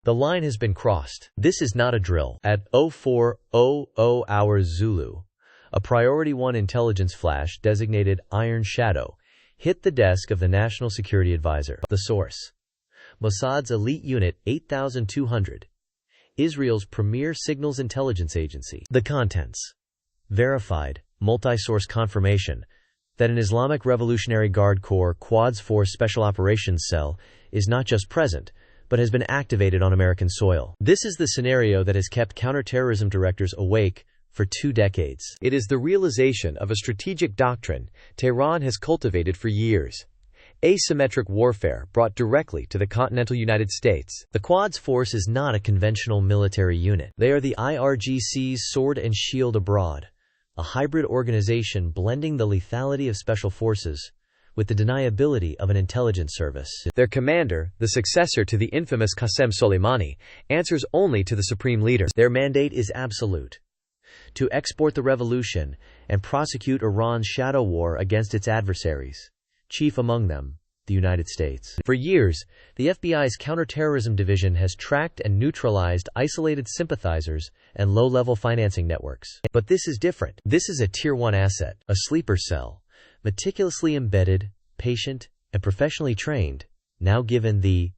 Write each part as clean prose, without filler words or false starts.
The line has been crossed. This is not a drill. At 04:00 hours Zulu, a Priority 1 intelligence flash designated Iron Shadow hit the desk of the National Security Advisor. The source: Mossad's elite unit 8200, Israel's premier signals intelligence agency. The contents: verified, multi-source confirmation that an Islamic Revolutionary Guard Corps Quds Force Special Operations Cell is not just present, but has been activated on American soil. This is the scenario that has kept counterterrorism directors awake for 2 decades. It is the realization of a strategic doctrine Tehran has cultivated for years: asymmetric warfare brought directly to the continental United States. The Quds Force is not a conventional military unit. They are the IRGC's sword and shield abroad, a hybrid organization blending the lethality of special forces with the deniability of an intelligence service. Their commander, the successor to the infamous Qasem Soleimani, answers only to the supreme leader. Their mandate is absolute: to export the revolution and prosecute Iran's shadow war against its adversaries, chief among them, the United States. For years, the FBI's counterterrorism division has tracked and neutralized isolated sympathizers and low-level financing networks. But this is different. This is a Tier 1 asset, a sleeper cell, meticulously embedded, patient, and professionally trained, now given the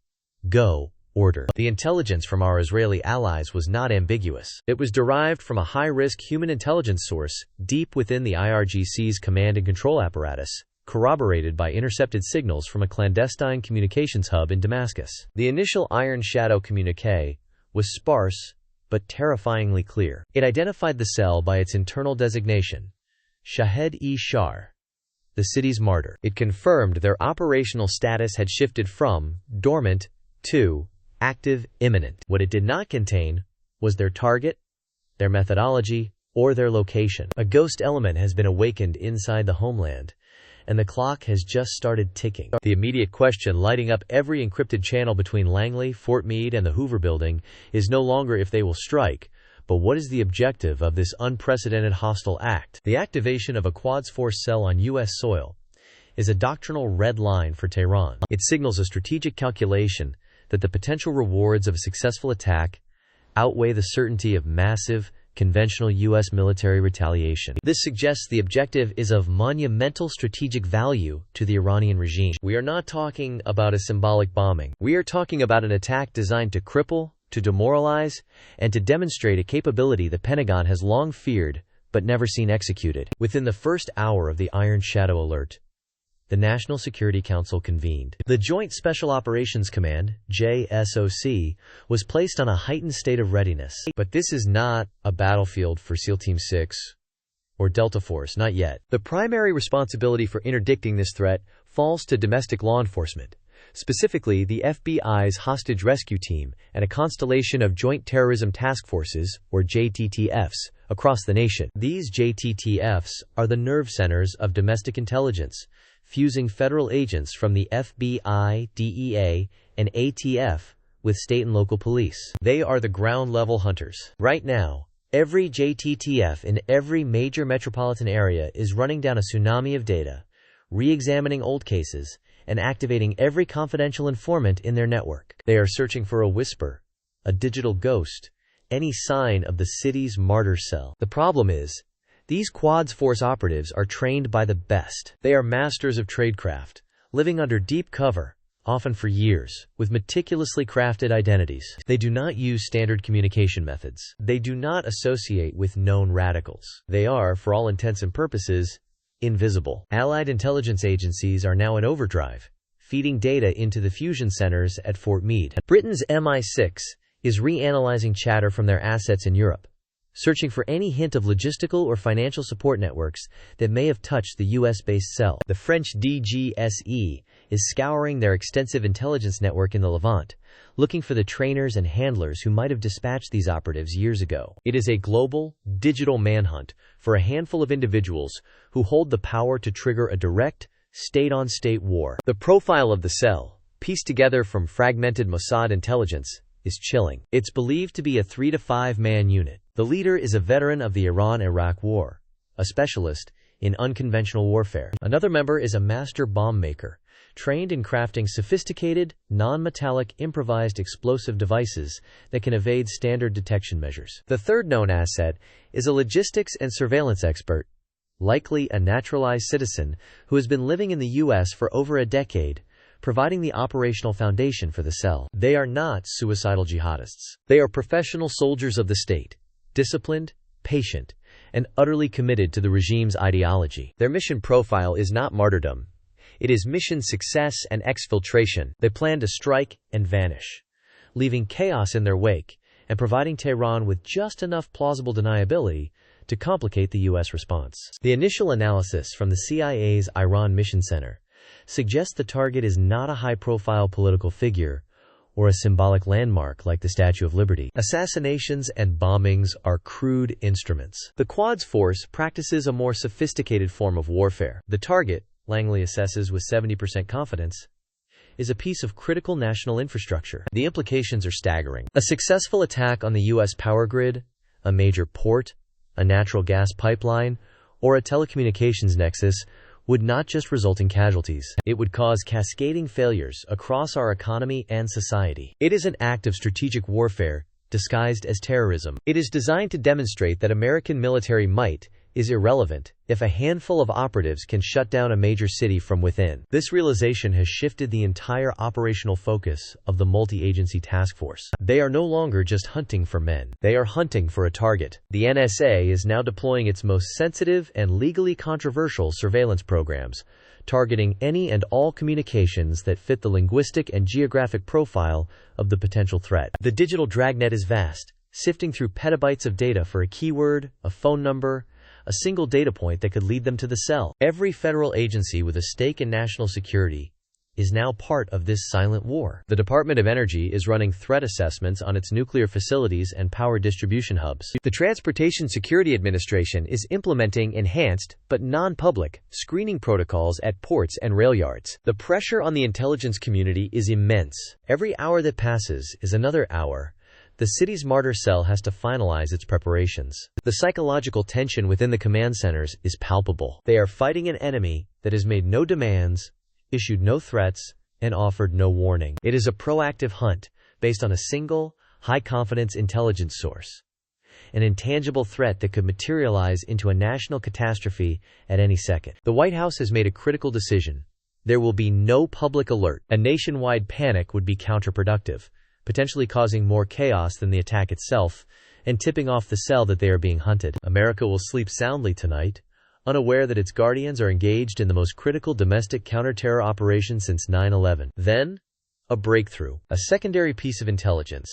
go order. The intelligence from our Israeli allies was not ambiguous. It was derived from a high-risk human intelligence source deep within the IRGC's command and control apparatus, corroborated by intercepted signals from a clandestine communications hub in Damascus. The initial Iron Shadow communique was sparse but terrifyingly clear. It identified the cell by its internal designation: Shahed-e-Shar, the city's martyr. It confirmed their operational status had shifted from dormant to active, imminent. What it did not contain was their target, their methodology, or their location. A ghost element has been awakened inside the homeland, and the clock has just started ticking. The immediate question lighting up every encrypted channel between Langley, Fort Meade, and the Hoover Building is no longer if they will strike, but what is the objective of this unprecedented hostile act? The activation of a Quds Force cell on U.S. soil is a doctrinal red line for Tehran. It signals a strategic calculation that the potential rewards of a successful attack outweigh the certainty of massive, conventional U.S. military retaliation. This suggests the objective is of monumental strategic value to the Iranian regime. We are not talking about a symbolic bombing. We are talking about an attack designed to cripple, to demoralize, and to demonstrate a capability the Pentagon has long feared but never seen executed. Within the first hour of the Iron Shadow alert, the National Security Council convened. The Joint Special Operations Command, JSOC, was placed on a heightened state of readiness. But this is not a battlefield for SEAL Team 6 or Delta Force, not yet. The primary responsibility for interdicting this threat falls to domestic law enforcement, specifically the FBI's Hostage Rescue Team and a constellation of Joint Terrorism Task Forces, or JTTFs, across the nation. These JTTFs are the nerve centers of domestic intelligence, fusing federal agents from the FBI, DEA, and ATF with state and local police. They are the ground-level hunters. Right now, every JTTF in every major metropolitan area is running down a tsunami of data, re-examining old cases, and activating every confidential informant in their network. They are searching for a whisper, a digital ghost, any sign of the city's martyr cell. The problem is, these Quds Force operatives are trained by the best. They are masters of tradecraft, living under deep cover, often for years, with meticulously crafted identities. They do not use standard communication methods. They do not associate with known radicals. They are, for all intents and purposes, invisible. Allied intelligence agencies are now in overdrive, feeding data into the fusion centers at Fort Meade. Britain's MI6 is reanalyzing chatter from their assets in Europe, searching for any hint of logistical or financial support networks that may have touched the U.S.-based cell. The French DGSE is scouring their extensive intelligence network in the Levant, looking for the trainers and handlers who might have dispatched these operatives years ago. It is a global, digital manhunt for a handful of individuals who hold the power to trigger a direct, state-on-state war. The profile of the cell, pieced together from fragmented Mossad intelligence, is chilling. It's believed to be a 3 to 5 man unit. The leader is a veteran of the Iran-Iraq War, a specialist in unconventional warfare. Another member is a master bomb maker, trained in crafting sophisticated, non-metallic improvised explosive devices that can evade standard detection measures. The third known asset is a logistics and surveillance expert, likely a naturalized citizen who has been living in the U.S. for over a decade, providing the operational foundation for the cell. They are not suicidal jihadists. They are professional soldiers of the state, disciplined, patient, and utterly committed to the regime's ideology. Their mission profile is not martyrdom. It is mission success and exfiltration. They plan to strike and vanish, leaving chaos in their wake and providing Tehran with just enough plausible deniability to complicate the U.S. response. The initial analysis from the CIA's Iran Mission Center suggests the target is not a high-profile political figure or a symbolic landmark like the Statue of Liberty. Assassinations and bombings are crude instruments. The Quds Force practices a more sophisticated form of warfare. The target, Langley assesses with 70% confidence, is a piece of critical national infrastructure. The implications are staggering. A successful attack on the U.S. power grid, a major port, a natural gas pipeline, or a telecommunications nexus would not just result in casualties. It would cause cascading failures across our economy and society. It is an act of strategic warfare disguised as terrorism. It is designed to demonstrate that American military might is irrelevant if a handful of operatives can shut down a major city from within. This realization has shifted the entire operational focus of the multi-agency task force. They are no longer just hunting for men. They are hunting for a target. The NSA is now deploying its most sensitive and legally controversial surveillance programs, targeting any and all communications that fit the linguistic and geographic profile of the potential threat. The digital dragnet is vast, sifting through petabytes of data for a keyword, a phone number, a single data point that could lead them to the cell. Every federal agency with a stake in national security is now part of this silent war. The Department of Energy is running threat assessments on its nuclear facilities and power distribution hubs. The Transportation Security Administration is implementing enhanced, but non-public, screening protocols at ports and rail yards. The pressure on the intelligence community is immense. Every hour that passes is another hour the city's martyr cell has to finalize its preparations. The psychological tension within the command centers is palpable. They are fighting an enemy that has made no demands, issued no threats, and offered no warning. It is a proactive hunt based on a single, high-confidence intelligence source, an intangible threat that could materialize into a national catastrophe at any second. The White House has made a critical decision. There will be no public alert. A nationwide panic would be counterproductive, potentially causing more chaos than the attack itself, and tipping off the cell that they are being hunted. America will sleep soundly tonight, unaware that its guardians are engaged in the most critical domestic counter-terror operation since 9/11. Then, a breakthrough. A secondary piece of intelligence,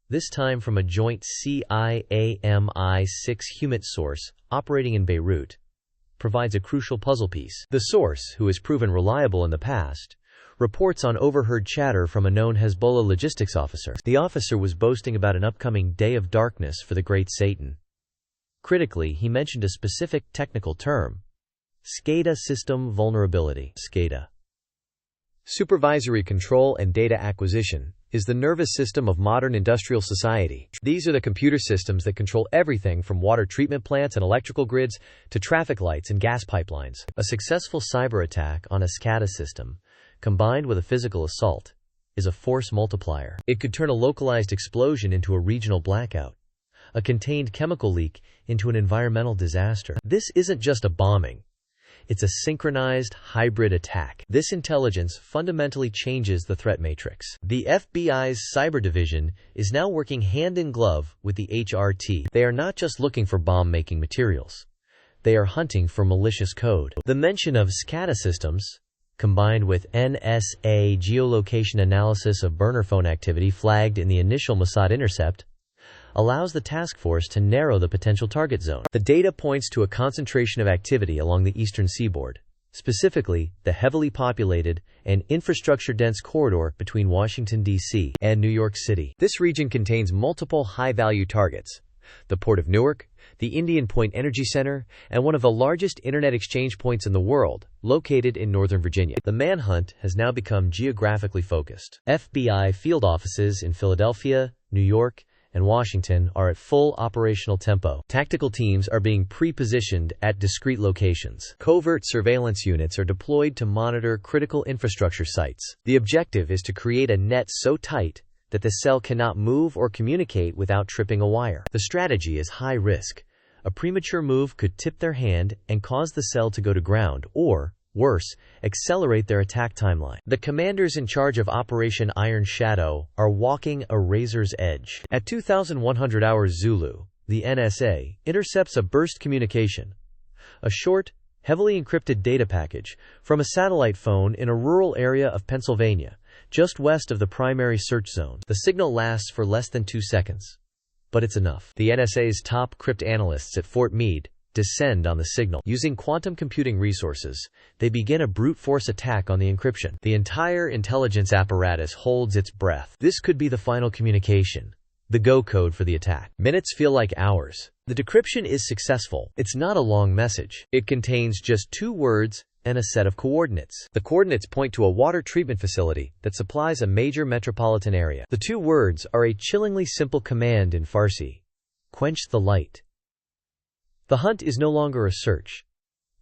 this time from a joint CIA-MI6 HUMINT source operating in Beirut, provides a crucial puzzle piece. The source, who has proven reliable in the past, reports on overheard chatter from a known Hezbollah logistics officer. The officer was boasting about an upcoming day of darkness for the great Satan. Critically, he mentioned a specific technical term: SCADA system vulnerability. SCADA, supervisory control and data acquisition, is the nervous system of modern industrial society. These are the computer systems that control everything from water treatment plants and electrical grids to traffic lights and gas pipelines. A successful cyber attack on a SCADA system, combined with a physical assault, is a force multiplier. It could turn a localized explosion into a regional blackout, a contained chemical leak into an environmental disaster. This isn't just a bombing. It's a synchronized, hybrid attack. This intelligence fundamentally changes the threat matrix. The FBI's cyber division is now working hand in glove with the HRT. They are not just looking for bomb-making materials. They are hunting for malicious code. The mention of SCADA systems, combined with NSA geolocation analysis of burner phone activity flagged in the initial Mossad intercept, allows the task force to narrow the potential target zone. The data points to a concentration of activity along the eastern seaboard, specifically the heavily populated and infrastructure-dense corridor between Washington, D.C. and New York City. This region contains multiple high-value targets: the Port of Newark, the Indian Point Energy Center, and one of the largest internet exchange points in the world, located in Northern Virginia. The manhunt has now become geographically focused. FBI field offices in Philadelphia, New York, and Washington are at full operational tempo. Tactical teams are being pre-positioned at discrete locations. Covert surveillance units are deployed to monitor critical infrastructure sites. The objective is to create a net so tight that the cell cannot move or communicate without tripping a wire. The strategy is high risk. A premature move could tip their hand and cause the cell to go to ground or, worse, accelerate their attack timeline. The commanders in charge of Operation Iron Shadow are walking a razor's edge. At 2100 hours Zulu, the NSA intercepts a burst communication, a short, heavily encrypted data package, from a satellite phone in a rural area of Pennsylvania, just west of the primary search zone. The signal lasts for less than 2 seconds. But it's enough. The NSA's top cryptanalysts at Fort Meade descend on the signal. Using quantum computing resources, they begin a brute force attack on the encryption. The entire intelligence apparatus holds its breath. This could be the final communication, the go code for the attack. Minutes feel like hours. The decryption is successful. It's not a long message. It contains just 2 words and a set of coordinates. The coordinates point to a water treatment facility that supplies a major metropolitan area. The 2 words are a chillingly simple command in Farsi: quench the light. The hunt is no longer a search.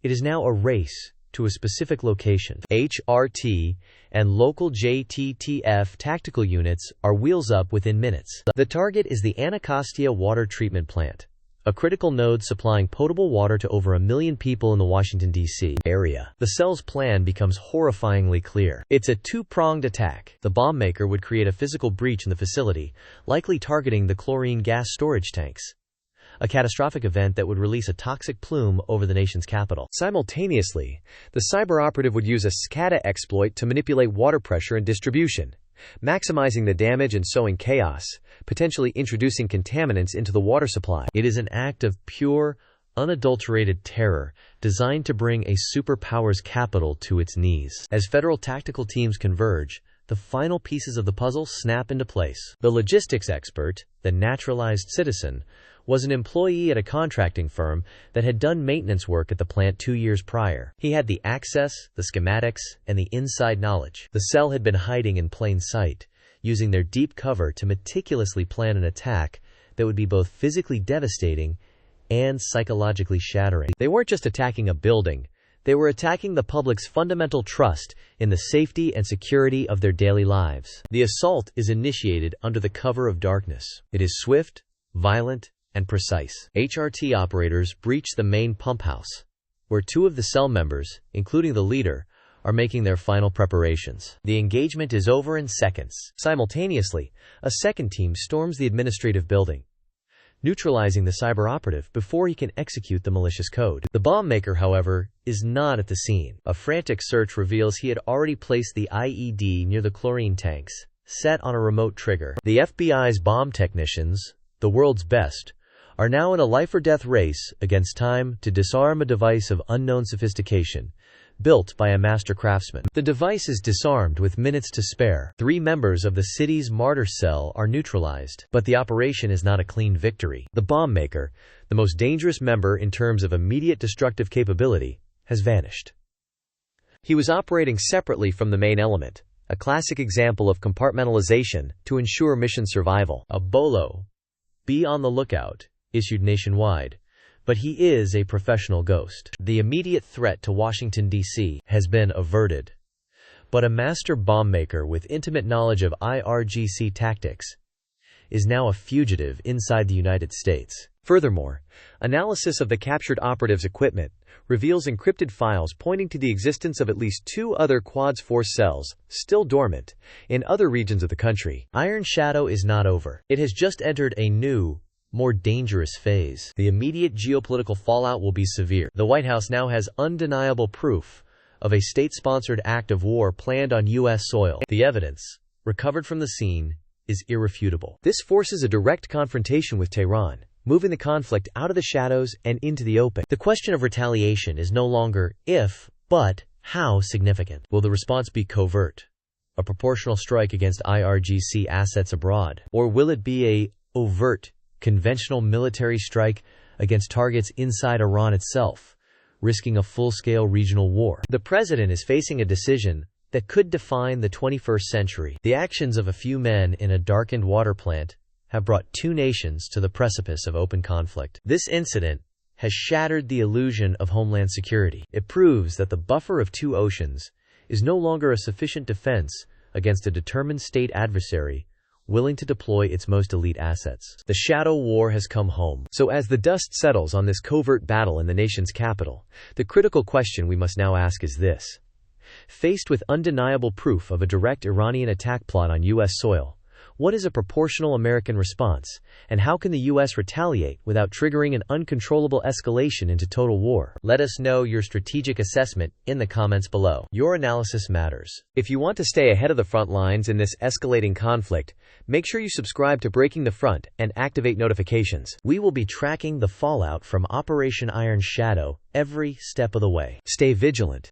It is now a race to a specific location. HRT and local JTTF tactical units are wheels up within minutes. The target is the Anacostia Water Treatment Plant, a critical node supplying potable water to over 1 million people in the Washington, D.C. area. The cell's plan becomes horrifyingly clear. It's a 2-pronged attack. The bomb maker would create a physical breach in the facility, likely targeting the chlorine gas storage tanks, a catastrophic event that would release a toxic plume over the nation's capital. Simultaneously, the cyber operative would use a SCADA exploit to manipulate water pressure and distribution, maximizing the damage and sowing chaos, potentially introducing contaminants into the water supply. It is an act of pure, unadulterated terror designed to bring a superpower's capital to its knees. As federal tactical teams converge, the final pieces of the puzzle snap into place. The logistics expert, the naturalized citizen, was an employee at a contracting firm that had done maintenance work at the plant 2 years prior. He had the access, the schematics, and the inside knowledge. The cell had been hiding in plain sight, using their deep cover to meticulously plan an attack that would be both physically devastating and psychologically shattering. They weren't just attacking a building. They were attacking the public's fundamental trust in the safety and security of their daily lives. The assault is initiated under the cover of darkness. It is swift, violent, and precise. HRT operators breach the main pump house, where 2 of the cell members, including the leader, are making their final preparations. The engagement is over in seconds. Simultaneously, a second team storms the administrative building, neutralizing the cyber operative before he can execute the malicious code. The bomb maker, however, is not at the scene. A frantic search reveals he had already placed the IED near the chlorine tanks, set on a remote trigger. The FBI's bomb technicians, the world's best, are now in a life-or-death race against time to disarm a device of unknown sophistication, built by a master craftsman. The device is disarmed with minutes to spare. 3 members of the city's martyr cell are neutralized, but the operation is not a clean victory. The bomb maker, the most dangerous member in terms of immediate destructive capability, has vanished. He was operating separately from the main element, a classic example of compartmentalization to ensure mission survival. A bolo, be on the lookout, issued nationwide, but he is a professional ghost. The immediate threat to Washington, D.C. has been averted, but a master bomb maker with intimate knowledge of IRGC tactics is now a fugitive inside the United States. Furthermore, analysis of the captured operative's equipment reveals encrypted files pointing to the existence of at least 2 other Quads Force cells, still dormant, in other regions of the country. Iron Shadow is not over. It has just entered a new, more dangerous phase. The immediate geopolitical fallout will be severe. The White House now has undeniable proof of a state-sponsored act of war planned on U.S. soil. The evidence, recovered from the scene, is irrefutable. This forces a direct confrontation with Tehran, moving the conflict out of the shadows and into the open. The question of retaliation is no longer if, but how significant. Will the response be covert, a proportional strike against IRGC assets abroad, or will it be a overt, conventional military strike against targets inside Iran itself, risking a full-scale regional war? The president is facing a decision that could define the 21st century. The actions of a few men in a darkened water plant have brought two nations to the precipice of open conflict. This incident has shattered the illusion of homeland security. It proves that the buffer of two oceans is no longer a sufficient defense against a determined state adversary willing to deploy its most elite assets. The shadow war has come home. So as the dust settles on this covert battle in the nation's capital, the critical question we must now ask is this. Faced with undeniable proof of a direct Iranian attack plot on U.S. soil, what is a proportional American response, and how can the U.S. retaliate without triggering an uncontrollable escalation into total war? Let us know your strategic assessment in the comments below. Your analysis matters. If you want to stay ahead of the front lines in this escalating conflict, make sure you subscribe to Breaking the Front and activate notifications. We will be tracking the fallout from Operation Iron Shadow every step of the way. Stay vigilant.